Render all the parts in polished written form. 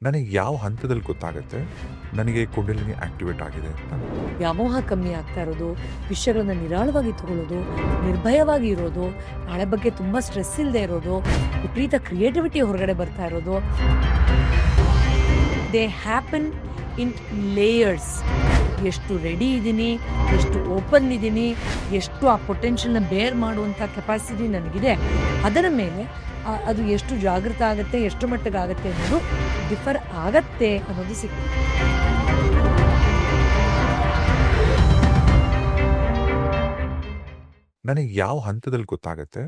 ನನಗೆ ಯಾವ ಹಂತದಲ್ಲಿ ಗೊತ್ತಾಗುತ್ತೆ ನನಗೆ ಕುಂಡಲಿನಿ ಆಕ್ಟಿವೇಟ್ ಆಗಿದೆ ಅಂತ? ವ್ಯಾಮೋಹ ಕಮ್ಮಿ ಆಗ್ತಾ ಇರೋದು, ವಿಷಯಗಳನ್ನ ನಿರಾಳವಾಗಿ ತಗೊಳ್ಳೋದು, ನಿರ್ಭಯವಾಗಿ ಇರೋದು, ನಾಳೆ ಬಗ್ಗೆ ತುಂಬಾ ಸ್ಟ್ರೆಸ್ ಇಲ್ಲದೆ ಇರೋದು, ವಿಪರೀತ ಕ್ರಿಯೇಟಿವಿಟಿ ಹೊರಗಡೆ ಬರ್ತಾ ಇರೋದು. They happen in layers. ಎಷ್ಟು ರೆಡಿ ಇದ್ದೀನಿ, ಎಷ್ಟು ಓಪನ್ ಇದ್ದೀನಿ, ಎಷ್ಟು ಆ ಪೊಟೆನ್ಷಿಯಲ್ನ ಬೇರ್ ಮಾಡುವಂಥ ಕೆಪಾಸಿಟಿ ನನಗಿದೆ, ಅದರ ಮೇಲೆ ಅದು ಎಷ್ಟು ಜಾಗೃತ ಆಗುತ್ತೆ, ಎಷ್ಟು ಮಟ್ಟಿಗೆ ಆಗುತ್ತೆ ಅನ್ನೋದು ಡಿಫರ್ ಆಗತ್ತೆ ಅನ್ನೋದು ಸಿಗ್ತದೆ. ನನಗೆ ಯಾವ ಹಂತದಲ್ಲಿ ಗೊತ್ತಾಗುತ್ತೆ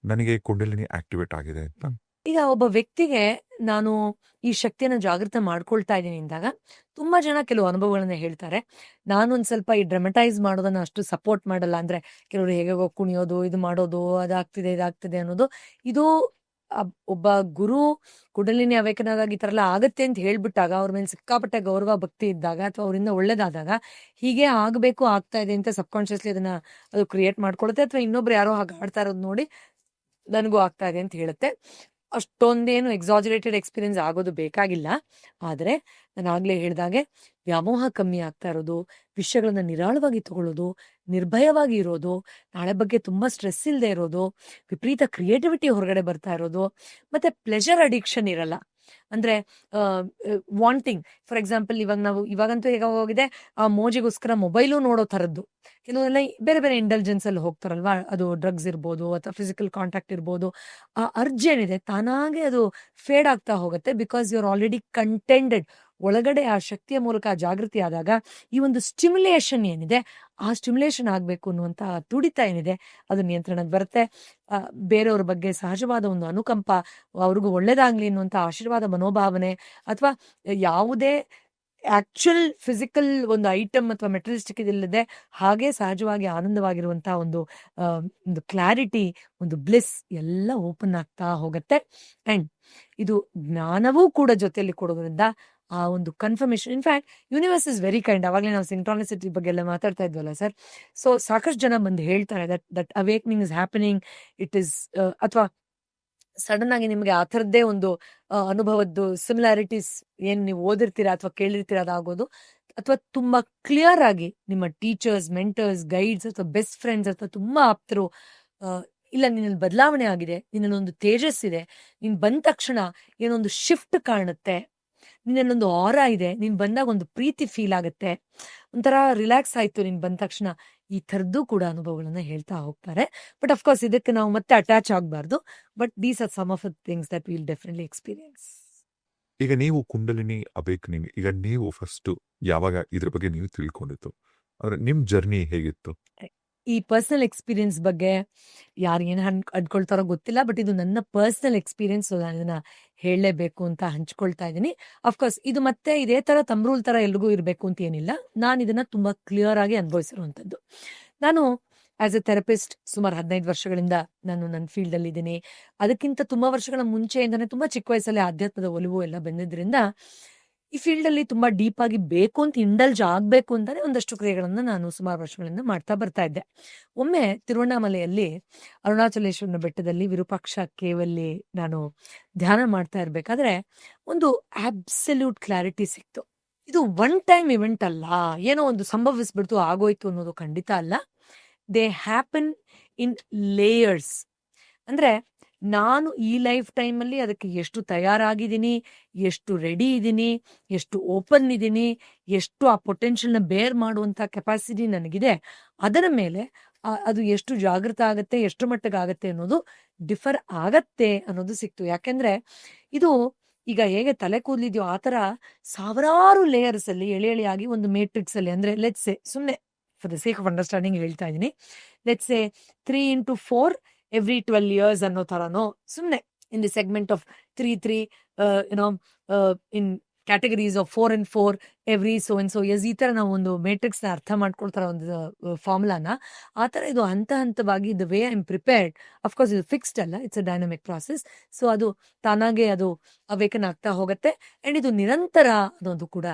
ನನಗೆ ಕುಂಡಲಿನಿ ಆಕ್ಟಿವೇಟ್ ಆಗಿದೆ ಅಂತ? ಈಗ ಒಬ್ಬ ವ್ಯಕ್ತಿಗೆ ನಾನು ಈ ಶಕ್ತಿಯನ್ನು ಜಾಗೃತ ಮಾಡ್ಕೊಳ್ತಾ ಇದ್ದೀನಿ ಅಂದಾಗ ತುಂಬಾ ಜನ ಕೆಲವು ಅನುಭವಗಳನ್ನ ಹೇಳ್ತಾರೆ. ನಾನೊಂದ್ ಸ್ವಲ್ಪ ಈ ಡ್ರಮಟೈಸ್ ಮಾಡೋದನ್ನ ಅಷ್ಟು ಸಪೋರ್ಟ್ ಮಾಡಲ್ಲ. ಅಂದ್ರೆ ಕೆಲವರು ಹೇಗೋ ಕುಣಿಯೋದು, ಇದು ಮಾಡೋದು, ಅದಾಗ್ತಿದೆ ಇದಾಗ್ತಿದೆ ಅನ್ನೋದು. ಇದು ಒಬ್ಬ ಗುರು ಕುಂಡಲಿನಿ ಅವೇಕನಾಗಿ ಈ ತರ ಎಲ್ಲ ಆಗತ್ತೆ ಅಂತ ಹೇಳ್ಬಿಟ್ಟಾಗ ಅವ್ರ ಮೇಲೆ ಸಿಕ್ಕಾಪಟ್ಟೆ ಗೌರವ ಭಕ್ತಿ ಇದ್ದಾಗ ಅಥವಾ ಅವರಿಂದ ಒಳ್ಳೇದಾದಾಗ ಹೀಗೆ ಆಗ್ಬೇಕು, ಆಗ್ತಾ ಇದೆ ಅಂತ ಸಬ್ ಕಾನ್ಶಿಯಸ್ಲಿ ಅದನ್ನ ಅದು ಕ್ರಿಯೇಟ್ ಮಾಡ್ಕೊಳುತ್ತೆ. ಅಥವಾ ಇನ್ನೊಬ್ರು ಯಾರೋ ಹಾಗೆ ಆಡ್ತಾ ಇರೋದು ನೋಡಿ ನನಗೂ ಆಗ್ತಾ ಇದೆ ಅಂತ ಹೇಳುತ್ತೆ. ಅಷ್ಟೊಂದೇನು ಎಕ್ಸಾಜರೇಟೆಡ್ ಎಕ್ಸ್ಪೀರಿಯನ್ಸ್ ಆಗೋದು ಬೇಕಾಗಿಲ್ಲ. ಆದರೆ ನಾನು ಆಗ್ಲೇ ಹೇಳ್ದಾಗೆ ವ್ಯಾಮೋಹ ಕಮ್ಮಿ ಆಗ್ತಾ ಇರೋದು, ವಿಷಯಗಳನ್ನ ನಿರಾಳವಾಗಿ ತಗೊಳ್ಳೋದು, ನಿರ್ಭಯವಾಗಿ ಇರೋದು, ನಾಳೆ ಬಗ್ಗೆ ತುಂಬಾ ಸ್ಟ್ರೆಸ್ ಇಲ್ಲದೆ ಇರೋದು, ವಿಪರೀತ ಕ್ರಿಯೇಟಿವಿಟಿ ಹೊರಗಡೆ ಬರ್ತಾ ಇರೋದು, ಮತ್ತೆ ಪ್ಲೆಷರ್ ಅಡಿಕ್ಷನ್ ಇರಲ್ಲ. ಅಂದ್ರೆ ವಾಂಟಿಂಗ್, ಫಾರ್ ಎಕ್ಸಾಂಪಲ್ ಇವಾಗಂತೂ ಹೇಗೋಗಿದೆ, ಆ ಮೋಜಿಗೋಸ್ಕರ ಮೊಬೈಲು ನೋಡೋ ಥರದ್ದು. ಕೆಲವರೆಲ್ಲ ಬೇರೆ ಬೇರೆ ಇಂಟೆಲಿಜೆನ್ಸ್ ಅಲ್ಲಿ ಹೋಗ್ತಾರಲ್ವಾ, ಅದು ಡ್ರಗ್ಸ್ ಇರ್ಬೋದು ಅಥವಾ ಫಿಸಿಕಲ್ ಕಾಂಟ್ಯಾಕ್ಟ್ ಇರ್ಬೋದು. ಆ ಅರ್ಜ್ ಏನಿದೆ ತಾನಾಗೆ ಅದು ಫೇಡ್ ಆಗ್ತಾ ಹೋಗುತ್ತೆ. Because you are already contended. ಒಳಗಡೆ ಆ ಶಕ್ತಿಯ ಮೂಲಕ ಜಾಗೃತಿ ಆದಾಗ ಈ ಒಂದು ಸ್ಟಿಮ್ಯುಲೇಷನ್ ಏನಿದೆ, ಆ ಸ್ಟಿಮ್ಯುಲೇಷನ್ ಆಗ್ಬೇಕು ಅನ್ನುವಂತ ತುಡಿತ ಏನಿದೆ ಅದು ನಿಯಂತ್ರಣಕ್ಕೆ ಬರುತ್ತೆ. ಬೇರೆಯವ್ರ ಬಗ್ಗೆ ಸಹಜವಾದ ಒಂದು ಅನುಕಂಪ, ಅವ್ರಿಗೂ ಒಳ್ಳೇದಾಗ್ಲಿ ಅನ್ನುವಂತ ಆಶೀರ್ವಾದ ಮನೋಭಾವನೆ, ಅಥವಾ ಯಾವುದೇ ಆಕ್ಚುಯಲ್ ಫಿಸಿಕಲ್ ಒಂದು ಐಟಮ್ ಅಥವಾ ಮೆಟೀರಿಯಲಿಸ್ಟಿಕ್ ಇದಿಲ್ಲದೆ ಹಾಗೆ ಸಹಜವಾಗಿ ಆನಂದವಾಗಿರುವಂತಹ ಒಂದು ಕ್ಲಾರಿಟಿ, ಒಂದು ಬ್ಲಿಸ್ ಎಲ್ಲ ಓಪನ್ ಆಗ್ತಾ ಹೋಗುತ್ತೆ. ಅಂಡ್ ಇದು ಜ್ಞಾನವೂ ಕೂಡ ಜೊತೆಯಲ್ಲಿ ಕೊಡೋದ್ರಿಂದ ಆ ಒಂದು confirmation. In fact universe is very kind. ಅವಾಗಲೇ ನಾವು ಸಿಂಕ್ರಾನಿಸಿಟಿ ಬಗ್ಗೆ ಎಲ್ಲ ಮಾತಾಡ್ತಾ ಇದ್ವಲ್ಲ ಸರ್. ಸೊ ಸಾಕಷ್ಟು ಜನ ಬಂದು ಹೇಳ್ತಾರೆ that awakening is happening. It is ಅಥವಾ ಸಡನ್ ಆಗಿ ನಿಮಗೆ ಆ ಥರದ್ದೇ ಒಂದು ಅನುಭವದ್ದು ಸಿಮಿಲಾರಿಟೀಸ್ ಏನ್ ನೀವು ಓದಿರ್ತೀರಾ ಅಥವಾ ಕೇಳಿರ್ತೀರಾ ಅದಾಗೋದು, ಅಥವಾ ತುಂಬಾ ಕ್ಲಿಯರ್ ಆಗಿ ನಿಮ್ಮ ಟೀಚರ್ಸ್, ಮೆಂಟರ್ಸ್, ಗೈಡ್ಸ್ ಅಥವಾ ಬೆಸ್ಟ್ ಫ್ರೆಂಡ್ಸ್ ಅಥವಾ ತುಂಬಾ ಆಪ್ತರು ಇಲ್ಲ ನಿನ್ನಲ್ಲಿ ಬದಲಾವಣೆ ಆಗಿದೆ, ನಿನ್ನಲ್ಲೊಂದು ತೇಜಸ್ ಇದೆ, ನೀನ್ ಬಂದ ತಕ್ಷಣ ಏನೊಂದು ಶಿಫ್ಟ್ ಕಾಣುತ್ತೆ, ನಿನ್ನಲ್ಲೊಂದು ಆರಾ ಇದೆ, ನೀನ್ ಬಂದಾಗ ಒಂದು ಪ್ರೀತಿ ಫೀಲ್ ಆಗುತ್ತೆ, ಒಂಥರ ರಿಲ್ಯಾಕ್ಸ್ ಆಯ್ತು ನೀನ್ ಬಂದ ತಕ್ಷಣ, ಈ ಥರದ್ದು ಕೂಡ ಅನುಭವಗಳನ್ನ ಹೇಳ್ತಾ ಹೋಗ್ತಾರೆ. ಬಟ್ ಅಫ್ಕೋರ್ಸ್ ಇದಕ್ಕೆ ನಾವು ಮತ್ತೆ ಅಟ್ಯಾಚ್ ಆಗಬಾರ್ದು. But these are some of the things that will definitely experience. ಈಗ ನೀವು ಕುಂಡಲಿನಿ ಅವೇಕನಿಂಗ್, ಈಗ ನೀವು ಫಸ್ಟ್ ಯಾವಾಗ ಇದ್ರ ಬಗ್ಗೆ ನೀವು ತಿಳ್ಕೊಂಡಿತ್ತು, ಅಂದ್ರೆ ನಿಮ್ ಜರ್ನಿ ಹೇಗಿತ್ತು? ಈ ಪರ್ಸನಲ್ ಎಕ್ಸ್ಪೀರಿಯನ್ಸ್ ಬಗ್ಗೆ ಯಾರು ಏನ್ ಅನ್ಕೊಳ್ತಾರೋ ಗೊತ್ತಿಲ್ಲ. ಬಟ್ ಇದು ನನ್ನ ಪರ್ಸನಲ್ ಎಕ್ಸ್ಪೀರಿಯನ್ಸ್, ನಾನು ಇದನ್ನ ಹೇಳಲೇಬೇಕು ಅಂತ ಹಂಚ್ಕೊಳ್ತಾ ಇದ್ದೀನಿ. ಅಫ್ಕೋರ್ಸ್ ಇದು ಮತ್ತೆ ಇದೇ ತರ ತಮ್ರೂಲ್ ತರ ಎಲ್ರಿಗೂ ಇರಬೇಕು ಅಂತ ಏನಿಲ್ಲ. ನಾನು ಇದನ್ನ ತುಂಬಾ ಕ್ಲಿಯರ್ ಆಗಿ ಅನುಭವಿಸಿರುವಂತದ್ದು. ನಾನು ಆಸ್ ಎ ಥೆರಪಿಸ್ಟ್ ಸುಮಾರು 15 ವರ್ಷಗಳಿಂದ ನಾನು ನನ್ನ ಫೀಲ್ಡ್ ಅಲ್ಲಿ ಇದ್ದೀನಿ. ಅದಕ್ಕಿಂತ ತುಂಬಾ ವರ್ಷಗಳ ಮುಂಚೆಯಿಂದಾನೆ ತುಂಬಾ ಚಿಕ್ಕ ವಯಸ್ಸಲ್ಲಿ ಆಧ್ಯಾತ್ಮದ ಒಲವು ಎಲ್ಲ ಬಂದಿದ್ರಿಂದ ಈ ಫೀಲ್ಡ್ ಅಲ್ಲಿ ತುಂಬಾ ಡೀಪ್ ಆಗಿ ಬೇಕು ಅಂತ ಇಂಡಲ್ಜ್ ಆಗ್ಬೇಕು ಅಂತಾನೆ ಒಂದಷ್ಟು ಕ್ರಿಯೆಗಳನ್ನ ನಾನು ಸುಮಾರು ವರ್ಷಗಳಿಂದ ಮಾಡ್ತಾ ಬರ್ತಾ ಇದ್ದೆ. ಒಮ್ಮೆ ತಿರುವಣ್ಣಾಮಲೆಯಲ್ಲಿ ಅರುಣಾಚಲೇಶ್ವರನ ಬೆಟ್ಟದಲ್ಲಿ ವಿರೂಪಾಕ್ಷ ಕೇವಲ್ಲಿ ನಾನು ಧ್ಯಾನ ಮಾಡ್ತಾ ಇರ್ಬೇಕಾದ್ರೆ ಒಂದು ಅಬ್ಸಲ್ಯೂಟ್ ಕ್ಲಾರಿಟಿ ಸಿಕ್ತು. ಇದು ಒನ್ ಟೈಮ್ ಇವೆಂಟ್ ಅಲ್ಲ, ಏನೋ ಒಂದು ಸಂಭವಿಸ್ಬಿಡ್ತು ಆಗೋಯ್ತು ಅನ್ನೋದು ಖಂಡಿತ ಅಲ್ಲ. They happen in layers. ಅಂದ್ರೆ ನಾನು ಈ ಲೈಫ್ ಟೈಮಲ್ಲಿ ಅದಕ್ಕೆ ಎಷ್ಟು ತಯಾರಾಗಿದ್ದೀನಿ, ಎಷ್ಟು ರೆಡಿ ಇದ್ದೀನಿ, ಎಷ್ಟು ಓಪನ್ ಇದ್ದೀನಿ, ಎಷ್ಟು ಆ ಪೊಟೆನ್ಷಿಯಲ್ನ ಬೇರ್ ಮಾಡುವಂಥ ಕೆಪಾಸಿಟಿ ನನಗಿದೆ, ಅದರ ಮೇಲೆ ಅದು ಎಷ್ಟು ಜಾಗೃತ ಆಗುತ್ತೆ, ಎಷ್ಟು ಮಟ್ಟಿಗೆ ಆಗುತ್ತೆ ಅನ್ನೋದು ಡಿಫರ್ ಆಗತ್ತೆ ಅನ್ನೋದು ಸಿಕ್ತು. ಯಾಕೆಂದ್ರೆ ಇದು ಈಗ ಹೇಗೆ ತಲೆ ಕೂದಲಿದೆಯೋ ಆ ಥರ ಸಾವಿರಾರು ಲೇಯರ್ಸ್ ಅಲ್ಲಿ ಎಳೆ ಎಳೆಯಾಗಿ ಒಂದು ಮೇಟ್ರಿಕ್ಸ್ ಅಲ್ಲಿ, ಅಂದ್ರೆ ಲೆಟ್ಸ್ ಸೇ ಸುಮ್ಮನೆ for the sake of understanding ಹೇಳ್ತಾ ಇದ್ದೀನಿ, let's say 3 into 4 every 12 years ಅನ್ನೋ ಥರನೋ, ಸುಮ್ಮನೆ in the segment of 3 in categories of 4 and 4 every so and so years, ಈ ಥರ ನಾವು ಒಂದು ಮೇಟ್ರಿಕ್ಸ್ನ ಅರ್ಥ ಮಾಡ್ಕೊಳ್ತಾರ ಒಂದು ಫಾರ್ಮುಲಾನ. ಆ ಥರ ಇದು ಹಂತ ಹಂತವಾಗಿ the way I am prepared. Of course ಇದು ಫಿಕ್ಸ್ಡ್ ಅಲ್ಲ, it's a dynamic process. So ಅದು ತಾನಾಗೆ ಅದು ಅವೇಕನ್ ಆಗ್ತಾ ಹೋಗುತ್ತೆ. ಅಂಡ್ ಇದು ನಿರಂತರ ಅನ್ನೋದು ಕೂಡ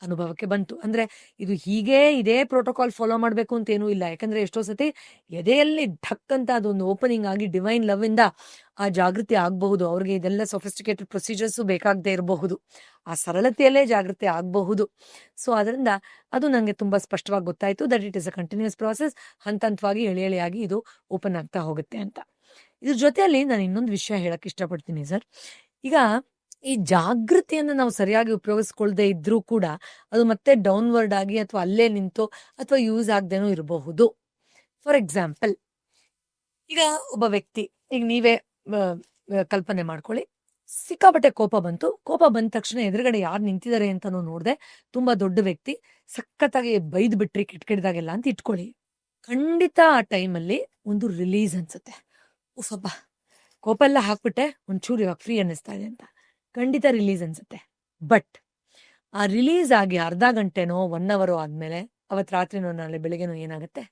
ಅನುಭವಕ್ಕೆ ಬಂತು. ಅಂದ್ರೆ ಇದು ಹೀಗೇ ಇದೇ ಪ್ರೋಟೋಕಾಲ್ ಫಾಲೋ ಮಾಡ್ಬೇಕು ಅಂತ ಏನೂ ಇಲ್ಲ. ಯಾಕಂದ್ರೆ ಎಷ್ಟೋ ಸತಿ ಎದೆಯಲ್ಲಿ ಢಕ್ ಅಂತ ಅದೊಂದು ಓಪನಿಂಗ್ ಆಗಿ ಡಿವೈನ್ ಲವ್ ಇಂದ ಆ ಜಾಗೃತಿ ಆಗಬಹುದು. ಅವ್ರಿಗೆ ಇದೆಲ್ಲ ಸೊಫಿಸ್ಟಿಕೇಟೆಡ್ ಪ್ರೊಸೀಜರ್ಸು ಬೇಕಾಗದೇ ಇರಬಹುದು. ಆ ಸರಳತೆಯಲ್ಲೇ ಜಾಗೃತಿ ಆಗಬಹುದು. ಸೊ ಅದರಿಂದ ಅದು ನನಗೆ ತುಂಬಾ ಸ್ಪಷ್ಟವಾಗಿ ಗೊತ್ತಾಯ್ತು that it is a continuous process. ಹಂತವಾಗಿ ಎಳೆಯಾಗಿ ಇದು ಓಪನ್ ಆಗ್ತಾ ಹೋಗುತ್ತೆ ಅಂತ. ಇದ್ರ ಜೊತೆಯಲ್ಲಿ ನಾನು ಇನ್ನೊಂದು ವಿಷಯ ಹೇಳಕ್ ಇಷ್ಟಪಡ್ತೀನಿ ಸರ್. ಈಗ ಈ ಜಾಗೃತಿಯನ್ನು ನಾವು ಸರಿಯಾಗಿ ಉಪಯೋಗಿಸ್ಕೊಳ್ದೇ ಇದ್ರೂ ಕೂಡ ಅದು ಮತ್ತೆ ಡೌನ್ವರ್ಡ್ ಆಗಿ ಅಥವಾ ಅಲ್ಲೇ ನಿಂತು ಅಥವಾ ಯೂಸ್ ಆಗದೇನೂ ಇರಬಹುದು. ಫಾರ್ ಎಕ್ಸಾಂಪಲ್, ಈಗ ಒಬ್ಬ ವ್ಯಕ್ತಿ, ಈಗ ನೀವೇ ಕಲ್ಪನೆ ಮಾಡ್ಕೊಳ್ಳಿ, ಸಿಕ್ಕಾಪಟ್ಟೆ ಕೋಪ ಬಂತು. ಕೋಪ ಬಂದ ತಕ್ಷಣ ಎದುರುಗಡೆ ಯಾರು ನಿಂತಿದ್ದಾರೆ ಅಂತಾನು ನೋಡ್ದೆ, ತುಂಬಾ ದೊಡ್ಡ ವ್ಯಕ್ತಿ ಸಖತ್ತಾಗಿ ಬೈದ್ ಬಿಟ್ರಿ ಕೆಟ್ಟದಾಗೆಲ್ಲ ಅಂತ ಇಟ್ಕೊಳ್ಳಿ. ಖಂಡಿತ ಆ ಟೈಮಲ್ಲಿ ಒಂದು ರಿಲೀಸ್ ಅನ್ಸುತ್ತೆ. ಉಫಬ್ಬ, ಕೋಪ ಎಲ್ಲ ಹಾಕ್ಬಿಟ್ಟೆ, ಒಂಚೂರು ಇವಾಗ ಫ್ರೀ ಅನ್ನಿಸ್ತಾ ಇದೆ ಅಂತ ಖಂಡಿತ ರಿಲೀಸ್ ಅನ್ಸುತ್ತೆ. ಬಟ್ ಆ ರಿಲೀಸ್ ಆಗಿ ಅರ್ಧ ಗಂಟೆನೋ 1 ಅವರ್ ಆದ್ಮೇಲೆ, ಅವತ್ ರಾತ್ರಿನೋ ನಾಳೆ ಬೆಳಿಗ್ಗೆನೋ ಏನಾಗುತ್ತೆ,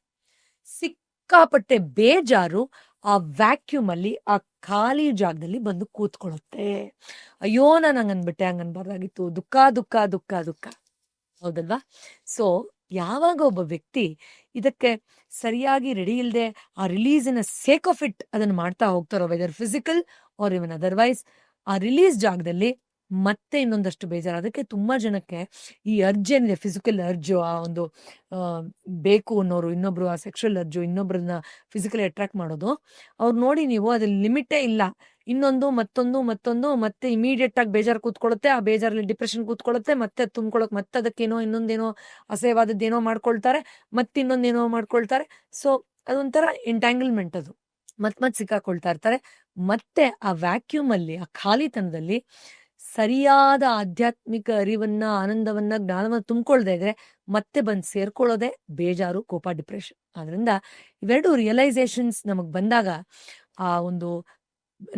ಸಿಕ್ಕಾಪಟ್ಟೆ ಬೇಜಾರು ಆ ವ್ಯಾಕ್ಯೂಮ್ ಅಲ್ಲಿ, ಆ ಖಾಲಿ ಜಾಗದಲ್ಲಿ ಬಂದು ಕೂತ್ಕೊಳ್ಳುತ್ತೆ. ಅಯ್ಯೋ ನಾನು ಹಂಗನ್ಬಿಟ್ಟೆ, ಹಂಗನ್ಬಾರ್ದಾಗಿತ್ತು, ದುಃಖ ದುಃಖ ದುಃಖ ದುಃಖ. ಹೌದಲ್ವಾ? ಸೊ ಯಾವಾಗ ಒಬ್ಬ ವ್ಯಕ್ತಿ ಇದಕ್ಕೆ ಸರಿಯಾಗಿ ರೆಡಿ ಇಲ್ಲದೆ ಆ ರಿಲೀಸಿನ ಸೇಕ್ ಆಫ್ ಇಟ್ ಅದನ್ನು ಮಾಡ್ತಾ ಹೋಗ್ತಾರೋ, whether physical or even otherwise, ಆ ರಿಲೀಸ್ ಜಾಗದಲ್ಲಿ ಮತ್ತೆ ಇನ್ನೊಂದಷ್ಟು ಬೇಜಾರು. ಅದಕ್ಕೆ ತುಂಬಾ ಜನಕ್ಕೆ ಈ ಅರ್ಜ್ ಏನಿದೆ, ಫಿಸಿಕಲ್ ಅರ್ಜು, ಆ ಒಂದು ಬೇಕು ಅನ್ನೋರು, ಇನ್ನೊಬ್ರು ಆ ಸೆಕ್ಷುವಲ್ ಅರ್ಜು, ಇನ್ನೊಬ್ರನ್ನ ಫಿಸಿಕಲಿ ಅಟ್ರಾಕ್ಟ್ ಮಾಡೋದು, ಅವ್ರು ನೋಡಿ ನೀವು ಅದ್ರಲ್ಲಿ ಲಿಮಿಟೇ ಇಲ್ಲ. ಇನ್ನೊಂದು ಮತ್ತೊಂದು ಮತ್ತೆ ಇಮಿಡಿಯೇಟ್ ಆಗಿ ಬೇಜಾರು ಕೂತ್ಕೊಳ್ಳುತ್ತೆ. ಆ ಬೇಜಾರಲ್ಲಿ ಡಿಪ್ರೆಷನ್ ಕೂತ್ಕೊಳ್ಳುತ್ತೆ. ಮತ್ತೆ ತುಂಬ್ಕೊಳಕ್ ಮತ್ತೆ ಅದಕ್ಕೇನೋ ಇನ್ನೊಂದೇನೋ ಅಸಹ್ಯವಾದದ್ದೇನೋ ಮಾಡ್ಕೊಳ್ತಾರೆ, ಮತ್ತಿನ್ನೊಂದೇನೋ ಮಾಡ್ಕೊಳ್ತಾರೆ. ಸೊ ಅದೊಂಥರ ಎಂಟ್ಯಾಂಗಲ್ಮೆಂಟ್. ಅದು ಮತ್ ಸಿಕ್ಕಾಕೊಳ್ತಾ ಇರ್ತಾರೆ. ಮತ್ತೆ ಆ ವ್ಯಾಕ್ಯೂಮ್ ಅಲ್ಲಿ, ಆ ಖಾಲಿತನದಲ್ಲಿ ಸರಿಯಾದ ಆಧ್ಯಾತ್ಮಿಕ ಅರಿವನ್ನ, ಆನಂದವನ್ನ, ಜ್ಞಾನವನ್ನ ತುಂಬಿಕೊಳ್ದೇ ಇದ್ರೆ ಮತ್ತೆ ಬಂದು ಸೇರ್ಕೊಳ್ಳೋದೆ ಬೇಜಾರು, ಕೋಪ, ಡಿಪ್ರೆಷನ್. ಆದ್ರಿಂದ ಇವೆರಡು ರಿಯಲೈಸೇಷನ್ಸ್ ನಮಗ್ ಬಂದಾಗ ಆ ಒಂದು,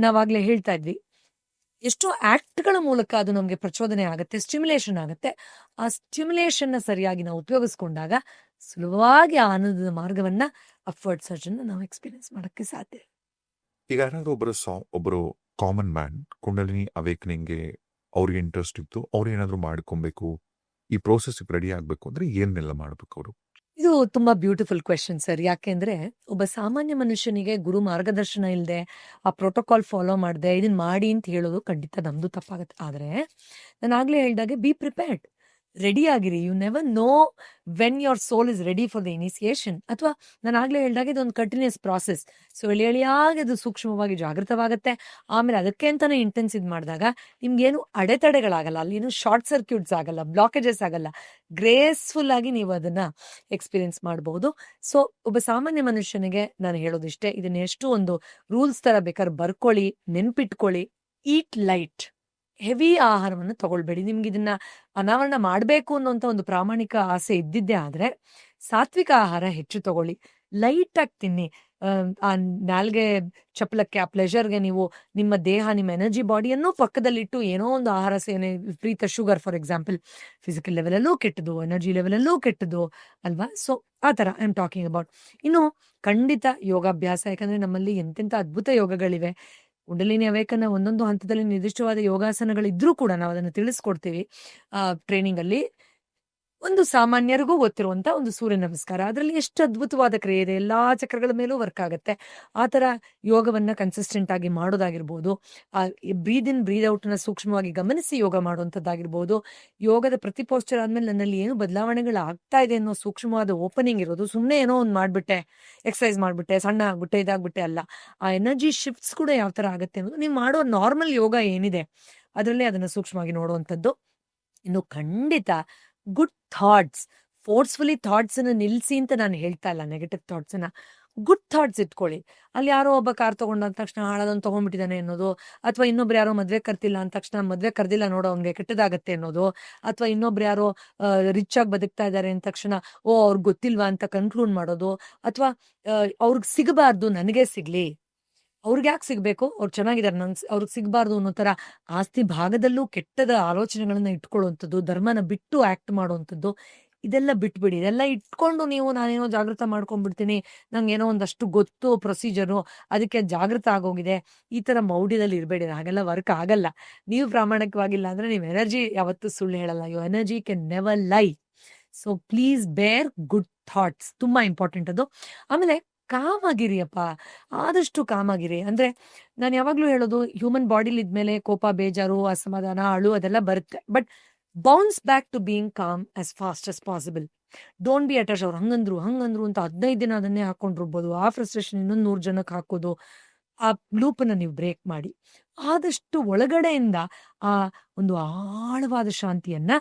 ನಾವಾಗ್ಲೇ ಹೇಳ್ತಾ ಇದ್ವಿ, ಎಷ್ಟೋ ಆಕ್ಟ್ಗಳ ಮೂಲಕ ಅದು ನಮಗೆ ಪ್ರಚೋದನೆ ಆಗುತ್ತೆ, ಸ್ಟಿಮ್ಯುಲೇಷನ್ ಆಗುತ್ತೆ. ಆ ಸ್ಟಿಮ್ಯುಲೇಷನ್ ನ ಸರಿಯಾಗಿ ನಾವು ಉಪಯೋಗಿಸ್ಕೊಂಡಾಗ ಸುಲಭವಾಗಿ ಆ ಆನಂದದ ಮಾರ್ಗವನ್ನ, ಅಪ್ವರ್ಡ್ ಸರ್ಜನ್ ನಾವು ಎಕ್ಸ್ಪೀರಿಯನ್ಸ್ ಮಾಡಕ್ಕೆ ಸಾಧ್ಯ. ಈಗ ಯಾರಾದ್ರೂ ಒಬ್ಬರು ಕಾಮನ್ ಮ್ಯಾನ್ ಕುಂಡಲಿನಿ ಅವೇಕನಿಂಗ್ಗೆ ಅವ್ರಿಗೆ ಇಂಟ್ರೆಸ್ಟ್ ಇತ್ತು, ಅವ್ರು ಏನಾದ್ರು ಮಾಡ್ಕೊಬೇಕು, ಈ ಪ್ರೋಸೆಸ್ ರೆಡಿ ಆಗ್ಬೇಕು ಅಂದ್ರೆ ಏನೆಲ್ಲ ಮಾಡ್ಬೇಕು ಅವರು? ಇದು ತುಂಬಾ ಬ್ಯೂಟಿಫುಲ್ ಕ್ವೆಶನ್ ಸರ್. ಯಾಕೆಂದ್ರೆ ಒಬ್ಬ ಸಾಮಾನ್ಯ ಮನುಷ್ಯನಿಗೆ ಗುರು ಮಾರ್ಗದರ್ಶನ ಇಲ್ಲದೆ, ಆ ಪ್ರೋಟೋಕಾಲ್ ಫಾಲೋ ಮಾಡದೆ ಇದನ್ನ ಮಾಡಿ ಅಂತ ಹೇಳೋದು ಖಂಡಿತ ನಮ್ದು ತಪ್ಪಾಗತ್ತೆ. ಆದ್ರೆ ನಾನು ಆಗ್ಲೇ ಹೇಳ್ದಾಗೆ ಬಿ ಪ್ರಿಪೇರ್ಡ್, ರೆಡಿ ಆಗಿರಿ. You never know when your soul is ready for the initiation. ಅಥವಾ ನಾನು ಆಗ್ಲೇ ಹೇಳ್ದಾಗೆ ಇದೊಂದು ಕಂಟಿನ್ಯೂಸ್ ಪ್ರಾಸೆಸ್. ಸೊ ಎಳೆಯಾಗಿ ಅದು ಸೂಕ್ಷ್ಮವಾಗಿ ಜಾಗೃತವಾಗುತ್ತೆ. ಆಮೇಲೆ ಅದಕ್ಕೆ ಅಂತಾನೆ ಇಂಟೆನ್ಸ್ ಇದು ಮಾಡಿದಾಗ ನಿಮ್ಗೇನು ಅಡೆತಡೆಗಳಾಗಲ್ಲ, ಅಲ್ಲಿ ಏನು ಶಾರ್ಟ್ ಸರ್ಕ್ಯೂಟ್ಸ್ ಆಗಲ್ಲ, ಬ್ಲಾಕೇಜಸ್ ಆಗಲ್ಲ. ಗ್ರೇಸ್ಫುಲ್ ಆಗಿ ನೀವು ಅದನ್ನ ಎಕ್ಸ್ಪೀರಿಯನ್ಸ್ ಮಾಡಬಹುದು. ಸೊ ಒಬ್ಬ ಸಾಮಾನ್ಯ ಮನುಷ್ಯನಿಗೆ ನಾನು ಹೇಳೋದಿಷ್ಟೇ, ಇದನ್ನ ಎಷ್ಟು ಒಂದು ರೂಲ್ಸ್ ತರ ಬೇಕಾದ್ರೆ ಬರ್ಕೊಳ್ಳಿ, ನೆನ್ಪಿಟ್ಕೊಳ್ಳಿ. ಈಟ್ ಲೈಟ್, ಹೆವಿ ಆಹಾರವನ್ನು ತಗೊಳ್ಬೇಡಿ. ನಿಮ್ಗೆ ಇದನ್ನ ಅನಾವರಣ ಮಾಡಬೇಕು ಅನ್ನೋಂಥ ಒಂದು ಪ್ರಾಮಾಣಿಕ ಆಸೆ ಇದ್ದಿದ್ದೇ ಆದ್ರೆ ಸಾತ್ವಿಕ ಆಹಾರ ಹೆಚ್ಚು ತಗೊಳ್ಳಿ, ಲೈಟ್ ಆಗಿ ತಿನ್ನಿ. ಆ ನಾಲ್ಗೆ ಚಪಲಕ್ಕೆ, ಆ ಪ್ಲೆಷರ್ಗೆ ನೀವು ನಿಮ್ಮ ದೇಹ, ನಿಮ್ಮ ಎನರ್ಜಿ ಬಾಡಿಯನ್ನು ಪಕ್ಕದಲ್ಲಿಟ್ಟು ಏನೋ ಒಂದು ಆಹಾರ ಸೇವನೆ, ವಿಪರೀತ ಶುಗರ್ ಫಾರ್ ಎಕ್ಸಾಂಪಲ್, ಫಿಸಿಕಲ್ ಲೆವೆಲಲ್ಲೂ ಕೆಟ್ಟದು, ಎನರ್ಜಿ ಲೆವೆಲಲ್ಲೂ ಕೆಟ್ಟದು ಅಲ್ವಾ? ಸೊ ಆ ಥರ ಐ ಆಮ್ ಟಾಕಿಂಗ್ ಅಬೌಟ್. ಇನ್ನು ಖಂಡಿತ ಯೋಗಾಭ್ಯಾಸ, ಯಾಕಂದ್ರೆ ನಮ್ಮಲ್ಲಿ ಎಂತೆಂಥ ಅದ್ಭುತ ಯೋಗಗಳಿವೆ. ಕುಂಡಲಿನಿ ಅವೇಕನ ಒಂದೊಂದು ಹಂತದಲ್ಲಿ ನಿರ್ದಿಷ್ಟವಾದ ಯೋಗಾಸನಗಳಿದ್ರೂ ಕೂಡ ನಾವು ಅದನ್ನು ತಿಳಿಸ್ಕೊಡ್ತೀವಿ ಟ್ರೈನಿಂಗ್ ಅಲ್ಲಿ. ಒಂದು ಸಾಮಾನ್ಯರಿಗೂ ಗೊತ್ತಿರುವಂತ ಒಂದು ಸೂರ್ಯ ನಮಸ್ಕಾರ, ಅದರಲ್ಲಿ ಎಷ್ಟು ಅದ್ಭುತವಾದ ಕ್ರಿಯೆ ಇದೆ, ಎಲ್ಲಾ ಚಕ್ರಗಳ ಮೇಲೂ ವರ್ಕ್ ಆಗುತ್ತೆ. ಆ ತರ ಯೋಗವನ್ನ ಕನ್ಸಿಸ್ಟೆಂಟ್ ಆಗಿ ಮಾಡೋದಾಗಿರ್ಬೋದು, ಆ ಬ್ರೀದ್ ಇನ್ ಬ್ರೀದ್ ಔಟ್ ನ ಸೂಕ್ಷ್ಮವಾಗಿ ಗಮನಿಸಿ ಯೋಗ ಮಾಡುವಂತದ್ದಾಗಿರ್ಬೋದು. ಯೋಗದ ಪ್ರತಿ ಪೋಸ್ಚರ್ ಆದ್ಮೇಲೆ ನನ್ನಲ್ಲಿ ಏನು ಬದಲಾವಣೆಗಳು ಆಗ್ತಾ ಇದೆ ಅನ್ನೋ ಸೂಕ್ಷ್ಮವಾದ ಓಪನಿಂಗ್ ಇರೋದು. ಸುಮ್ಮನೆ ಏನೋ ಒಂದು ಮಾಡ್ಬಿಟ್ಟೆ, ಎಕ್ಸರ್ಸೈಸ್ ಮಾಡ್ಬಿಟ್ಟೆ, ಸಣ್ಣ ಆಗ್ಬಿಟ್ಟೆ, ಇದಾಗ್ಬಿಟ್ಟೆ ಅಲ್ಲ. ಆ ಎನರ್ಜಿ ಶಿಫ್ಟ್ಸ್ ಕೂಡ ಯಾವ ತರ ಆಗುತ್ತೆ ಅನ್ನೋದು ನೀವು ಮಾಡೋ ನಾರ್ಮಲ್ ಯೋಗ ಏನಿದೆ ಅದರಲ್ಲೇ ಅದನ್ನ ಸೂಕ್ಷ್ಮವಾಗಿ ನೋಡುವಂಥದ್ದು. ಇನ್ನು ಖಂಡಿತ ಗುಡ್ ಥಾಟ್ಸ್, ಫೋರ್ಸ್ಫುಲಿ ಥಾಟ್ಸ್ ಅನ್ನ ನಿಲ್ಸಿ ಅಂತ ನಾನು ಹೇಳ್ತಾ ಇಲ್ಲ, ನೆಗೆಟಿವ್ ಥಾಟ್ಸ್ ಅನ್ನ. ಗುಡ್ ಥಾಟ್ಸ್ ಇಟ್ಕೊಳ್ಳಿ. ಅಲ್ಲಿ ಯಾರೋ ಒಬ್ಬ ಕಾರ್ ತಗೊಂಡ ತಕ್ಷಣ ಹಾಳದೊಂದು ತಗೊಂಡ್ಬಿಟ್ಟಿದ್ದಾನೆ ಅನ್ನೋದು, ಅಥವಾ ಇನ್ನೊಬ್ರು ಯಾರೋ ಮದ್ವೆ ಕರ್ತಿಲ್ಲ ಅಂದ ತಕ್ಷಣ ಮದ್ವೆ ಕರ್ದಿಲ್ಲ ನೋಡೋ ಅವ್ನಿಗೆ ಕೆಟ್ಟದಾಗತ್ತೆ ಅನ್ನೋದು, ಅಥವಾ ಇನ್ನೊಬ್ರು ಯಾರೋ ರಿಚ್ ಆಗಿ ಬದುಕ್ತಾ ಇದ್ದಾರೆ ಅಂದ ತಕ್ಷಣ ಅವ್ರಿಗೆ ಗೊತ್ತಿಲ್ವಾ ಅಂತ ಕನ್ಕ್ಲೂಡ್ ಮಾಡೋದು, ಅಥವಾ ಅವ್ರಿಗೆ ಸಿಗಬಾರ್ದು ನನಗೆ ಸಿಗ್ಲಿ, ಅವ್ರಿಗೆ ಯಾಕೆ ಸಿಗ್ಬೇಕು, ಅವ್ರು ಚೆನ್ನಾಗಿದ್ದಾರೆ, ನಂಗೆ ಅವ್ರಿಗೆ ಸಿಗಬಾರ್ದು ಅನ್ನೋ ತರ ಆಸ್ತಿ ಭಾಗದಲ್ಲೂ ಕೆಟ್ಟದ ಆಲೋಚನೆಗಳನ್ನ ಇಟ್ಕೊಳ್ಳುವಂಥದ್ದು, ಧರ್ಮನ ಬಿಟ್ಟು ಆಕ್ಟ್ ಮಾಡುವಂಥದ್ದು, ಇದೆಲ್ಲ ಬಿಟ್ಬಿಡಿ. ಇದೆಲ್ಲ ಇಟ್ಕೊಂಡು ನೀವು ನಾನೇನೋ ಜಾಗೃತ ಮಾಡ್ಕೊಂಡ್ಬಿಡ್ತೀನಿ, ನಂಗೇನೋ ಒಂದಷ್ಟು ಗೊತ್ತು ಪ್ರೊಸೀಜರು, ಅದಕ್ಕೆ ಜಾಗೃತ ಆಗೋಗಿದೆ, ಈ ಥರ ಮೌಢ್ಯದಲ್ಲಿ ಇರಬೇಡಿ. ಹಾಗೆಲ್ಲ ವರ್ಕ್ ಆಗಲ್ಲ. ನೀವು ಪ್ರಾಮಾಣಿಕವಾಗಿಲ್ಲ ಅಂದರೆ ನೀವು ಎನರ್ಜಿ ಯಾವತ್ತೂ ಸುಳ್ಳು ಹೇಳಲ್ಲ. ಯುವರ್ ಎನರ್ಜಿ ಕ್ಯಾನ್ ನೆವರ್ ಲೈ. ಸೊ ಪ್ಲೀಸ್ ಬೇರ್ ಗುಡ್ ಥಾಟ್ಸ್. ತುಂಬ ಇಂಪಾರ್ಟೆಂಟ್ ಅದು. ಆಮೇಲೆ ಕಾಮಾಗಿರಿಯಪ್ಪ, ಆದಷ್ಟು ಕಾಮಾಗಿರಿ. ಅಂದರೆ ನಾನು ಯಾವಾಗಲೂ ಹೇಳೋದು, ಹ್ಯೂಮನ್ ಬಾಡಿಲಿ ಇದ್ಮೇಲೆ ಕೋಪ, ಬೇಜಾರು, ಅಸಮಾಧಾನ, ಅಳು ಅದೆಲ್ಲ ಬರುತ್ತೆ. But bounce back to being calm as fast as possible. Don't be attach. ಅವ್ರು ಹಂಗಂದ್ರು ಅಂತ 15 ದಿನ ಅದನ್ನೇ ಹಾಕೊಂಡಿರ್ಬೋದು. ಆ ಫ್ರಸ್ಟ್ರೇಷನ್ ಇನ್ನೊಂದು 100 ಜನಕ್ಕೆ ಹಾಕೋದು. ಆ ಲೂಪನ್ನ ನೀವು ಬ್ರೇಕ್ ಮಾಡಿ. ಆದಷ್ಟು ಒಳಗಡೆಯಿಂದ ಆ ಒಂದು ಆಳವಾದ ಶಾಂತಿಯನ್ನ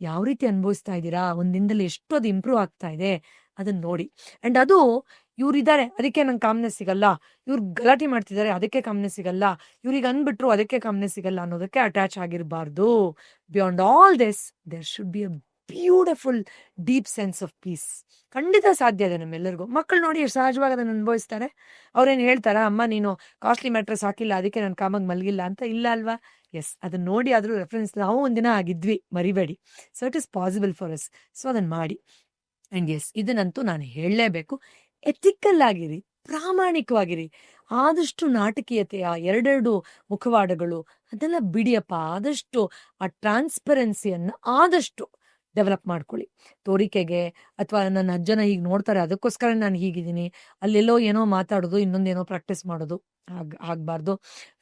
ಯಾವ ರೀತಿ ಅನುಭವಿಸ್ತಾ ಇದ್ದೀರಾ, ಒಂದು ದಿನದಲ್ಲಿ ಎಷ್ಟು ಅದು ಇಂಪ್ರೂವ್ ಆಗ್ತಾ ಇದೆ ಅದನ್ನ ನೋಡಿ. ಅಂಡ್ ಅದು ಇವ್ರಿದ್ದಾರೆ ಅದಕ್ಕೆ ನಂಗೆ ಕಾಮ್ನೆಸ್ ಸಿಗಲ್ಲ, ಇವ್ರು ಗಲಾಟೆ ಮಾಡ್ತಿದ್ದಾರೆ ಅದಕ್ಕೆ ಕಾಮ್ನೆಸ್ ಸಿಗಲ್ಲ, ಇವ್ರಿಗೆ ಅಂದ್ಬಿಟ್ರು ಅದಕ್ಕೆ ಕಾಮ್ನೆಸ್ ಸಿಗಲ್ಲ ಅನ್ನೋದಕ್ಕೆ ಅಟ್ಯಾಚ್ ಆಗಿರಬಾರ್ದು. Beyond all this there should be a beautiful deep sense of peace. ಖಂಡಿತ ಸಾಧ್ಯ ಇದೆ ನಮ್ಮೆಲ್ಲರಿಗೂ. ಮಕ್ಕಳು ನೋಡಿ ಎಷ್ಟು ಸಹಜವಾಗಿ ಅದನ್ನು ಅನುಭವಿಸ್ತಾರೆ. ಅವ್ರೇನು ಹೇಳ್ತಾರಾ, ಅಮ್ಮ ನೀನು ಕಾಸ್ಟ್ಲಿ ಮ್ಯಾಟ್ರೆಸ್ ಹಾಕಿಲ್ಲ ಅದಕ್ಕೆ ನಾನು ಕಾಮಾಗಿ ಮಲಗಿಲ್ಲ ಅಂತ? ಇಲ್ಲ ಅಲ್ವಾ? ಎಸ್, ಅದನ್ನ ನೋಡಿ ಆದರೂ ರೆಫರೆನ್ಸ್ ನಾವು ಒಂದಿನ ಆಗಿದ್ವಿ, ಮರಿಬೇಡಿ. So it is possible for us. So ಅದನ್ನು ಮಾಡಿ. ಆ್ಯಂಡ್ ಎಸ್, ಇದನ್ನಂತೂ ನಾನು ಹೇಳಲೇಬೇಕು, ಎಥಿಕಲ್ ಆಗಿರಿ, ಪ್ರಾಮಾಣಿಕವಾಗಿರಿ. ಆದಷ್ಟು ನಾಟಕೀಯತೆಯ ಎರಡೆರಡು ಮುಖವಾಡಗಳು ಅದೆಲ್ಲ ಬಿಡಿಯಪ್ಪ. ಆದಷ್ಟು ಆ ಟ್ರಾನ್ಸ್ಪರೆನ್ಸಿಯನ್ನು ಆದಷ್ಟು ಡೆವಲಪ್ ಮಾಡ್ಕೊಳ್ಳಿ. ತೋರಿಕೆಗೆ ಅಥವಾ ನನ್ನ ಅಜ್ಜನ ಹೀಗೆ ನೋಡ್ತಾರೆ ಅದಕ್ಕೋಸ್ಕರ ನಾನು ಹೀಗಿದ್ದೀನಿ, ಅಲ್ಲೆಲ್ಲೋ ಏನೋ ಮಾತಾಡೋದು, ಇನ್ನೊಂದೇನೋ ಪ್ರಾಕ್ಟೀಸ್ ಮಾಡೋದು ಆಗಬಾರ್ದು.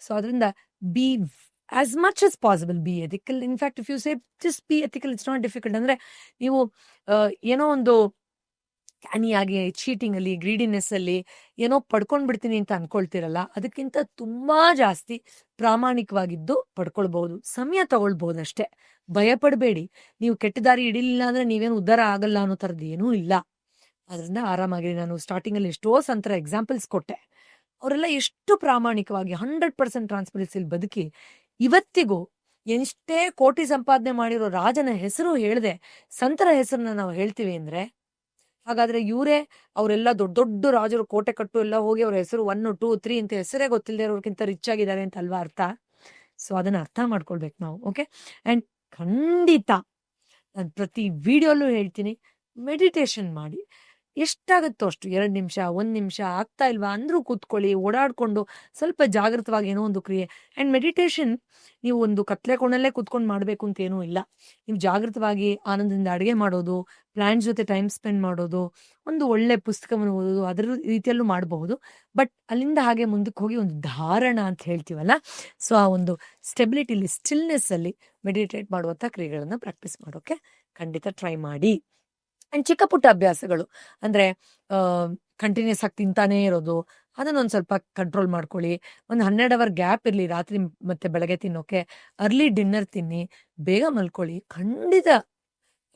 ಸೊ ಅದರಿಂದ be as much as possible be ethical. In fact if you say just be ethical, it's not difficult. ಅಂದರೆ ನೀವು ಏನೋ ಒಂದು ಕ್ಯಾನಿಯಾಗಿ, ಚೀಟಿಂಗಲ್ಲಿ, ಗ್ರೀಡಿನೆಸ್ಸಲ್ಲಿ ಏನೋ ಪಡ್ಕೊಂಡ್ಬಿಡ್ತೀನಿ ಅಂತ ಅನ್ಕೊಳ್ತಿರಲ್ಲ, ಅದಕ್ಕಿಂತ ತುಂಬ ಜಾಸ್ತಿ ಪ್ರಾಮಾಣಿಕವಾಗಿದ್ದು ಪಡ್ಕೊಳ್ಬಹುದು. ಸಮಯ ತಗೊಳ್ಬಹುದು ಅಷ್ಟೇ. ಭಯಪಡಬೇಡಿ. ನೀವು ಕೆಟ್ಟ ದಾರಿ ಹಿಡಿಲಿಲ್ಲ ಅಂದರೆ ನೀವೇನು ಉದ್ಧಾರ ಆಗಲ್ಲ ಅನ್ನೋ ಥರದ್ದು ಏನೂ ಇಲ್ಲ. ಅದರಿಂದ ಆರಾಮಾಗಿರಿ. ನಾನು ಸ್ಟಾರ್ಟಿಂಗಲ್ಲಿ ಎಷ್ಟೋ ಸಂತರ ಎಕ್ಸಾಂಪಲ್ಸ್ ಕೊಟ್ಟೆ. ಅವರೆಲ್ಲ ಎಷ್ಟು ಪ್ರಾಮಾಣಿಕವಾಗಿ 100% ಟ್ರಾನ್ಸ್ಪರೆನ್ಸಿಲಿ ಬದುಕಿ ಇವತ್ತಿಗೂ ಎಷ್ಟೇ ಕೋಟಿ ಸಂಪಾದನೆ ಮಾಡಿರೋ ರಾಜನ ಹೆಸರು ಹೇಳದೆ ಸಂತರ ಹೆಸರನ್ನ ನಾವು ಹೇಳ್ತೀವಿ ಅಂದರೆ, ಹಾಗಾದ್ರೆ ಇವರೇ ಅವರೆಲ್ಲ ದೊಡ್ಡ ದೊಡ್ಡ ರಾಜರು ಕೋಟೆ ಕಟ್ಟು ಎಲ್ಲ ಹೋಗಿ ಅವ್ರ ಹೆಸರು 1, 2, 3 ಅಂತ ಹೆಸರೇ ಗೊತ್ತಿಲ್ಲದೆ ಇರೋರ್ಗಿಂತ ರಿಚ್ ಆಗಿದ್ದಾರೆ ಅಂತ ಅಲ್ವಾ ಅರ್ಥ? ಸೊ ಅದನ್ನ ಅರ್ಥ ಮಾಡ್ಕೊಳ್ಬೇಕು ನಾವು. ಓಕೆ. ಆ್ಯಂಡ್ ಖಂಡಿತ ನಾನು ಪ್ರತಿ ವಿಡಿಯೋಲ್ಲೂ ಹೇಳ್ತೀನಿ, ಮೆಡಿಟೇಷನ್ ಮಾಡಿ. ಎಷ್ಟಾಗುತ್ತೋ ಅಷ್ಟು, 2 ನಿಮಿಷ, 1 ನಿಮಿಷ, ಆಗ್ತಾ ಇಲ್ವಾ ಅಂದರೂ ಕೂತ್ಕೊಳ್ಳಿ, ಓಡಾಡಿಕೊಂಡು ಸ್ವಲ್ಪ ಜಾಗೃತವಾಗಿ ಏನೋ ಒಂದು ಕ್ರಿಯೆ. ಆ್ಯಂಡ್ ಮೆಡಿಟೇಷನ್ ನೀವು ಒಂದು ಕತ್ಲೆ ಕೋಣಲ್ಲೇ ಕೂತ್ಕೊಂಡು ಮಾಡಬೇಕು ಅಂತ ಏನೂ ಇಲ್ಲ. ನೀವು ಜಾಗೃತವಾಗಿ ಆನಂದದಿಂದ ಅಡುಗೆ ಮಾಡೋದು, ಪ್ಲ್ಯಾಂಟ್ಸ್ ಜೊತೆ ಟೈಮ್ ಸ್ಪೆಂಡ್ ಮಾಡೋದು, ಒಂದು ಒಳ್ಳೆ ಪುಸ್ತಕವನ್ನು ಓದೋದು, ಅದರ ರೀತಿಯಲ್ಲೂ ಮಾಡಬಹುದು. ಬಟ್ ಅಲ್ಲಿಂದ ಹಾಗೆ ಮುಂದಕ್ಕೆ ಹೋಗಿ ಒಂದು ಧಾರಣ ಅಂತ ಹೇಳ್ತೀವಲ್ಲ, ಸೊ ಆ ಒಂದು ಸ್ಟೆಬಿಲಿಟಿಲಿ, ಸ್ಟಿಲ್ನೆಸ್ಸಲ್ಲಿ ಮೆಡಿಟೇಟ್ ಮಾಡುವಂಥ ಕ್ರಿಯೆಗಳನ್ನು ಪ್ರಾಕ್ಟೀಸ್ ಮಾಡೋಕ್ಕೆ ಖಂಡಿತ ಟ್ರೈ ಮಾಡಿ. ಆ್ಯಂಡ್ ಚಿಕ್ಕ ಪುಟ್ಟ ಅಭ್ಯಾಸಗಳು ಅಂದರೆ ಕಂಟಿನ್ಯೂಸ್ ಆಗಿ ತಿಂತಾನೇ ಇರೋದು, ಅದನ್ನೊಂದು ಸ್ವಲ್ಪ ಕಂಟ್ರೋಲ್ ಮಾಡ್ಕೊಳ್ಳಿ. ಒಂದು 12 ಅವರ್ ಗ್ಯಾಪ್ ಇರಲಿ ರಾತ್ರಿ ಮತ್ತು ಬೆಳಗ್ಗೆ ತಿನ್ನೋಕೆ. ಅರ್ಲಿ ಡಿನ್ನರ್ ತಿನ್ನಿ, ಬೇಗ ಮಲ್ಕೊಳ್ಳಿ. ಖಂಡಿತ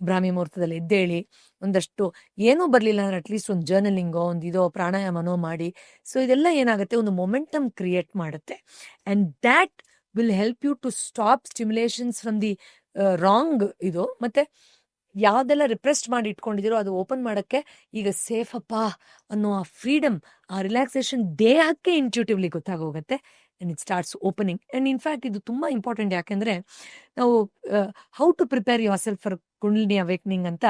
ಬ್ರಾಹ್ಮಿ ಮುಹೂರ್ತದಲ್ಲಿ ಎದ್ದೇಳಿ, ಒಂದಷ್ಟು ಏನೂ ಬರಲಿಲ್ಲ ಅಂದರೆ ಅಟ್ಲೀಸ್ಟ್ ಒಂದು ಜರ್ನಲಿಂಗೋ, ಒಂದು ಇದೋ ಪ್ರಾಣಾಯಾಮನೋ ಮಾಡಿ. ಸೊ ಇದೆಲ್ಲ ಏನಾಗುತ್ತೆ, ಒಂದು ಮೊಮೆಂಟಮ್ ಕ್ರಿಯೇಟ್ ಮಾಡುತ್ತೆ. And that will help you to stop stimulations from the wrong ಇದು. ಮತ್ತು ಯಾವುದೆಲ್ಲ ರಿಪ್ರೆಸ್ಡ್ ಮಾಡಿ ಇಟ್ಕೊಂಡಿದ್ದೀರೋ ಅದು ಓಪನ್ ಮಾಡೋಕ್ಕೆ ಈಗ ಸೇಫ್ ಅಪ್ಪ ಅನ್ನೋ ಆ ಫ್ರೀಡಮ್, ಆ ರಿಲ್ಯಾಕ್ಸೇಷನ್ ದೇಹಕ್ಕೆ ಇಂಟ್ಯೂಟಿವ್ಲಿ ಗೊತ್ತಾಗೋಗುತ್ತೆ. And it starts opening. And in fact ಇದು ತುಂಬ ಇಂಪಾರ್ಟೆಂಟ್. ಯಾಕೆಂದರೆ ನಾವು how to prepare yourself for kundalini awakening ಅಂತ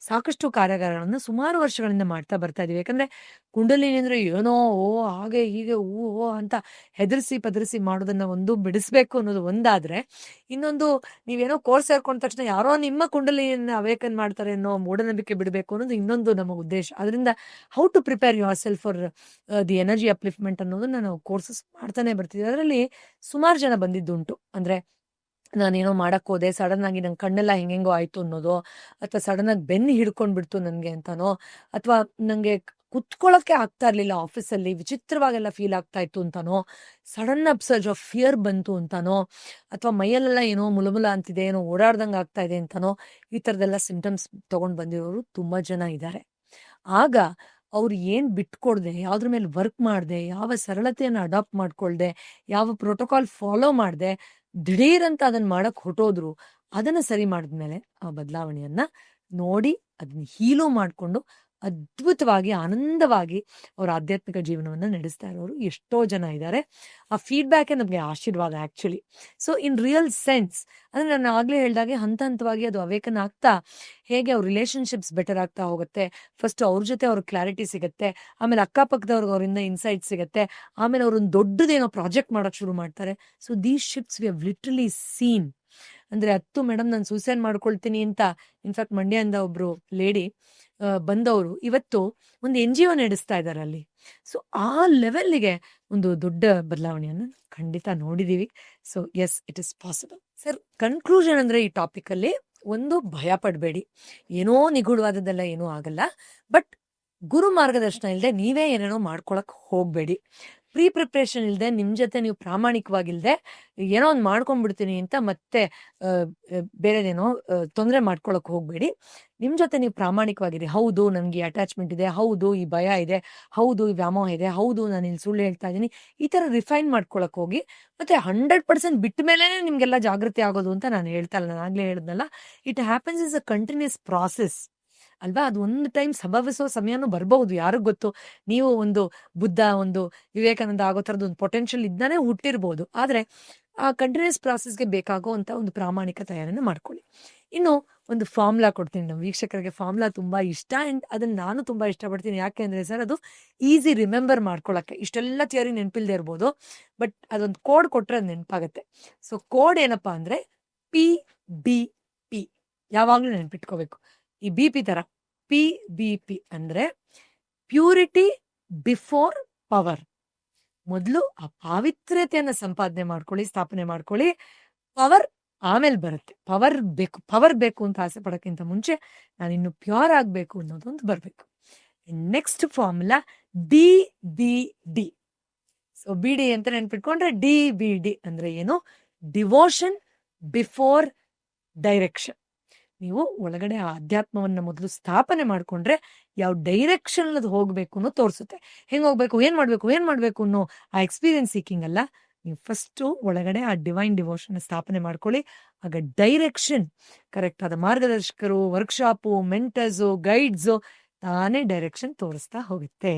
ಸಾಕಷ್ಟು ಕಾರ್ಯಾಗಾರಗಳನ್ನು ಸುಮಾರು ವರ್ಷಗಳಿಂದ ಮಾಡ್ತಾ ಬರ್ತಾ ಇದೀವಿ. ಯಾಕಂದರೆ ಕುಂಡಲಿನಿ ಅಂದರೆ ಏನೋ ಹಾಗೆ ಹೀಗೆ ಓ ಅಂತ ಹೆದರಿಸಿ ಪದರಿಸಿ ಮಾಡೋದನ್ನು ಒಂದು ಬಿಡಿಸ್ಬೇಕು ಅನ್ನೋದು ಒಂದಾದರೆ, ಇನ್ನೊಂದು ನೀವೇನೋ ಕೋರ್ಸ್ ಸೇರ್ಕೊಂಡ ತಕ್ಷಣ ಯಾರೋ ನಿಮ್ಮ ಕುಂಡಲಿನಿಯನ್ನು ಅವೇಕನ್ ಮಾಡ್ತಾರೆ ಅನ್ನೋ ಮೂಢನಂಬಿಕೆ ಬಿಡಬೇಕು ಅನ್ನೋದು ಇನ್ನೊಂದು ನಮ್ಮ ಉದ್ದೇಶ. ಅದರಿಂದ how to prepare yourself for the energy upliftment ಅನ್ನೋದನ್ನ ನಾವು ಕೋರ್ಸಸ್ ಮಾಡ್ತಾನೆ ಬರ್ತೀವಿ. ಅದರಲ್ಲಿ ಸುಮಾರು ಜನ ಬಂದಿದ್ದುಂಟು. ಅಂದರೆ ನಾನೇನೋ ಮಾಡಕ್ಕೆ ಹೋದೆ, ಸಡನ್ನಾಗಿ ನಂಗೆ ಕಣ್ಣೆಲ್ಲ ಹೆಂಗೆಂಗೋ ಆಯಿತು ಅನ್ನೋದು, ಅಥವಾ ಸಡನ್ನಾಗಿ ಬೆನ್ನು ಹಿಡ್ಕೊಂಡ್ಬಿಡ್ತು ನನಗೆ ಅಂತನೋ, ಅಥವಾ ನನಗೆ ಕುತ್ಕೊಳ್ಳೋಕ್ಕೆ ಆಗ್ತಾ ಇರಲಿಲ್ಲ ಆಫೀಸಲ್ಲಿ, ವಿಚಿತ್ರವಾಗೆಲ್ಲ ಫೀಲ್ ಆಗ್ತಾ ಇತ್ತು ಅಂತನೋ, ಸಡನ್ ಅಪ್ಸರ್ಜ್ ಆಫ್ ಫಿಯರ್ ಬಂತು ಅಂತನೋ, ಅಥವಾ ಮೈಯಲ್ಲೆಲ್ಲ ಏನೋ ಮುಲಮುಲ ಅಂತಿದೆ, ಏನೋ ಓಡಾಡ್ದಂಗೆ ಆಗ್ತಾ ಇದೆ ಅಂತನೋ, ಈ ಥರದ್ದೆಲ್ಲ ಸಿಂಪ್ಟಮ್ಸ್ ತೊಗೊಂಡು ಬಂದಿರೋರು ತುಂಬ ಜನ ಇದ್ದಾರೆ. ಆಗ ಅವ್ರು ಏನು ಬಿಟ್ಕೊಡ್ದೆ, ಯಾವುದ್ರ ಮೇಲೆ ವರ್ಕ್ ಮಾಡದೆ, ಯಾವ ಸರಳತೆಯನ್ನು ಅಡಾಪ್ಟ್ ಮಾಡ್ಕೊಳ್ದೆ, ಯಾವ ಪ್ರೋಟೋಕಾಲ್ ಫಾಲೋ ಮಾಡದೆ ದಿಢೀರಂತ ಅದನ್ನು ಮಾಡೋಕ್ಕೆ ಹೊಟ್ಟೋದ್ರು. ಅದನ್ನು ಸರಿ ಮಾಡಿದ್ಮೇಲೆ ಆ ಬದಲಾವಣೆಯನ್ನು ನೋಡಿ ಅದನ್ನ ಹೀಲು ಮಾಡಿಕೊಂಡು ಅದ್ಭುತವಾಗಿ ಆನಂದವಾಗಿ ಅವರ ಆಧ್ಯಾತ್ಮಿಕ ಜೀವನವನ್ನು ನಡೆಸ್ತಾ ಇರೋರು ಎಷ್ಟೋ ಜನ ಇದ್ದಾರೆ. ಆ ಫೀಡ್ಬ್ಯಾಕೇ ನಮಗೆ ಆಶೀರ್ವಾದ actually. So in real sense ಅಂದರೆ ನಾನು ಆಗಲೇ ಹೇಳ್ದಾಗೆ ಹಂತ ಹಂತವಾಗಿ ಅದು ಅವೇಕನ್ ಆಗ್ತಾ ಹೇಗೆ ಅವ್ರ ರಿಲೇಷನ್ಶಿಪ್ಸ್ ಬೆಟರ್ ಆಗ್ತಾ ಹೋಗುತ್ತೆ. ಫಸ್ಟ್ ಅವ್ರ ಜೊತೆ ಅವ್ರ ಕ್ಲಾರಿಟಿ ಸಿಗುತ್ತೆ, ಆಮೇಲೆ ಅಕ್ಕಪಕ್ಕದವ್ರಿಗೆ ಅವರಿಂದ ಇನ್ಸೈಟ್ ಸಿಗುತ್ತೆ, ಆಮೇಲೆ ಅವ್ರೊಂದು ದೊಡ್ಡದೇನೋ ಪ್ರಾಜೆಕ್ಟ್ ಮಾಡೋಕ್ಕೆ ಶುರು ಮಾಡ್ತಾರೆ. So these shifts we have literally seen. ಅಂದರೆ ಮೇಡಮ್ ನಾನು ಸೂಸೈಡ್ ಮಾಡ್ಕೊಳ್ತೀನಿ ಅಂತ ಇನ್ಫ್ಯಾಕ್ಟ್ ಮಂಡ್ಯದಿಂದ ಒಬ್ಬರು ಲೇಡಿ ಬಂದವರು ಇವತ್ತು ಒಂದು NGO ನಡೆಸ್ತಾ ಇದ್ದಾರೆ ಅಲ್ಲಿ. ಸೊ ಆ ಲೆವೆಲ್ಗೆ ಒಂದು ದೊಡ್ಡ ಬದಲಾವಣೆಯನ್ನು ಖಂಡಿತ ನೋಡಿದ್ದೀವಿ. So yes, it is possible. Sir, conclusion ಅಂದರೆ ಈ ಟಾಪಿಕಲ್ಲಿ ಒಂದು, ಭಯ ಪಡಬೇಡಿ, ಏನೋ ನಿಗೂಢವಾದದ್ದೆಲ್ಲ ಏನೂ ಆಗಲ್ಲ. ಬಟ್ ಗುರು ಮಾರ್ಗದರ್ಶನ ಇಲ್ಲದೆ ನೀವೇ ಏನೇನೋ ಮಾಡ್ಕೊಳಕ್ಕೆ ಹೋಗಬೇಡಿ. ಪ್ರಿಪ್ರೇಷನ್ ಇಲ್ಲದೆ ನಿಮ್ಮ ಜೊತೆ ನೀವು ಪ್ರಾಮಾಣಿಕವಾಗಿಲ್ಲದೆ ಏನೋ ಒಂದು ಮಾಡ್ಕೊಂಡ್ಬಿಡ್ತೀನಿ ಅಂತ ಮತ್ತೆ ಬೇರೆದೇನೋ ತೊಂದರೆ ಮಾಡ್ಕೊಳಕ್ಕೆ ಹೋಗಬೇಡಿ. ನಿಮ್ಮ ಜೊತೆ ನೀವು ಪ್ರಾಮಾಣಿಕವಾಗಿರಿ. ಹೌದು, ನನಗೆ ಈ ಅಟ್ಯಾಚ್ಮೆಂಟ್ ಇದೆ, ಹೌದು ಈ ಭಯ ಇದೆ, ಹೌದು ಈ ವ್ಯಾಮೋಹ ಇದೆ, ಹೌದು ನಾನು ಇಲ್ಲಿ ಸುಳ್ಳು ಹೇಳ್ತಾ ಇದ್ದೀನಿ, ಈ ಥರ ರಿಫೈನ್ ಮಾಡ್ಕೊಳಕ್ಕೆ ಹೋಗಿ. ಮತ್ತು 100% ಬಿಟ್ಟ ಮೇಲೇ ನಿಮಗೆಲ್ಲ ಜಾಗೃತಿ ಆಗೋದು ಅಂತ ನಾನು ಹೇಳ್ತಾ ಇಲ್ಲ. ನಾನು ಆಗಲೇ ಹೇಳಿದ್ನಲ್ಲ, it happens is a continuous process ಅಲ್ವಾ. ಅದು ಒಂದು ಟೈಮ್ ಸಂಭವಿಸೋ ಸಮಯನೂ ಬರಬಹುದು, ಯಾರಿಗೂ ಗೊತ್ತು. ನೀವು ಒಂದು ಬುದ್ಧ, ಒಂದು ವಿವೇಕಾನಂದ ಆಗೋ ಥರದ್ದು ಒಂದು ಪೊಟೆನ್ಷಿಯಲ್ ಇದ್ದಾನೆ ಹುಟ್ಟಿರ್ಬೋದು. ಆದರೆ ಆ ಕಂಟಿನ್ಯೂಸ್ ಪ್ರಾಸೆಸ್ಗೆ ಬೇಕಾಗೋ ಅಂತ ಒಂದು ಪ್ರಾಮಾಣಿಕ ತಯಾರಿಯನ್ನು ಮಾಡ್ಕೊಳ್ಳಿ. ಇನ್ನು ಒಂದು ಫಾರ್ಮುಲಾ ಕೊಡ್ತೀನಿ. ನಮ್ಮ ವೀಕ್ಷಕರಿಗೆ ಫಾರ್ಮುಲಾ ತುಂಬ ಇಷ್ಟ, ಆ್ಯಂಡ್ ಅದನ್ನು ನಾನು ತುಂಬ ಇಷ್ಟಪಡ್ತೀನಿ. ಯಾಕೆ ಅಂದರೆ ಸರ್, ಅದು ಈಸಿ ರಿಮೆಂಬರ್ ಮಾಡ್ಕೊಳ್ಳೋಕ್ಕೆ. ಇಷ್ಟೆಲ್ಲ ಥಿಯರಿ ನೆನಪಿಲ್ಲದೆ ಇರ್ಬೋದು, ಬಟ್ ಅದೊಂದು ಕೋಡ್ ಕೊಟ್ಟರೆ ಅದು ನೆನಪಾಗುತ್ತೆ. ಸೊ ಕೋಡ್ ಏನಪ್ಪ ಅಂದರೆ PBP. ಯಾವಾಗಲೂ ನೆನಪಿಟ್ಕೋಬೇಕು. ಈ BP ಥರ PBP ಅಂದರೆ ಪ್ಯೂರಿಟಿ ಬಿಫೋರ್ ಪವರ್. ಮೊದಲು ಆ ಪಾವಿತ್ರ್ಯತೆಯನ್ನು ಸಂಪಾದನೆ ಮಾಡ್ಕೊಳ್ಳಿ, ಸ್ಥಾಪನೆ ಮಾಡ್ಕೊಳ್ಳಿ. ಪವರ್ ಆಮೇಲೆ ಬರುತ್ತೆ. ಪವರ್ ಬೇಕು ಅಂತ ಆಸೆ ಪಡೋಕ್ಕಿಂತ ಮುಂಚೆ ನಾನು ಇನ್ನು ಪ್ಯೂರ್ ಆಗಬೇಕು ಅನ್ನೋದೊಂದು ಬರಬೇಕು. Next formula DBD. So BD ಅಂತ ನೆನ್ಪಿಟ್ಕೊಂಡ್ರೆ DBD ಅಂದರೆ ಏನು? Devotion before direction. ನೀವು ಒಳಗಡೆ ಆ ಅಧ್ಯಾತ್ಮವನ್ನು ಮೊದಲು ಸ್ಥಾಪನೆ ಮಾಡಿಕೊಂಡ್ರೆ ಯಾವ ಡೈರೆಕ್ಷನ್ ಅದು ಹೋಗಬೇಕು ಅನ್ನೋ ತೋರಿಸುತ್ತೆ. ಹೆಂಗೆ ಹೋಗ್ಬೇಕು, ಏನು ಮಾಡಬೇಕು ಅನ್ನೋ ಆ ಎಕ್ಸ್ಪೀರಿಯನ್ಸ್ ಸೀಕಿಂಗ್ ಅಲ್ಲ. ನೀವು ಫಸ್ಟು ಒಳಗಡೆ ಆ ಡಿವೈನ್ ಡಿವೋಷನ್ ಸ್ಥಾಪನೆ ಮಾಡ್ಕೊಳ್ಳಿ. ಆಗ ಡೈರೆಕ್ಷನ್, ಕರೆಕ್ಟ್ ಆದ ಮಾರ್ಗದರ್ಶಕರು, ವರ್ಕ್ಶಾಪು, ಮೆಂಟರ್ಸು, ಗೈಡ್ಸು ತಾನೇ ಡೈರೆಕ್ಷನ್ ತೋರಿಸ್ತಾ ಹೋಗುತ್ತೆ.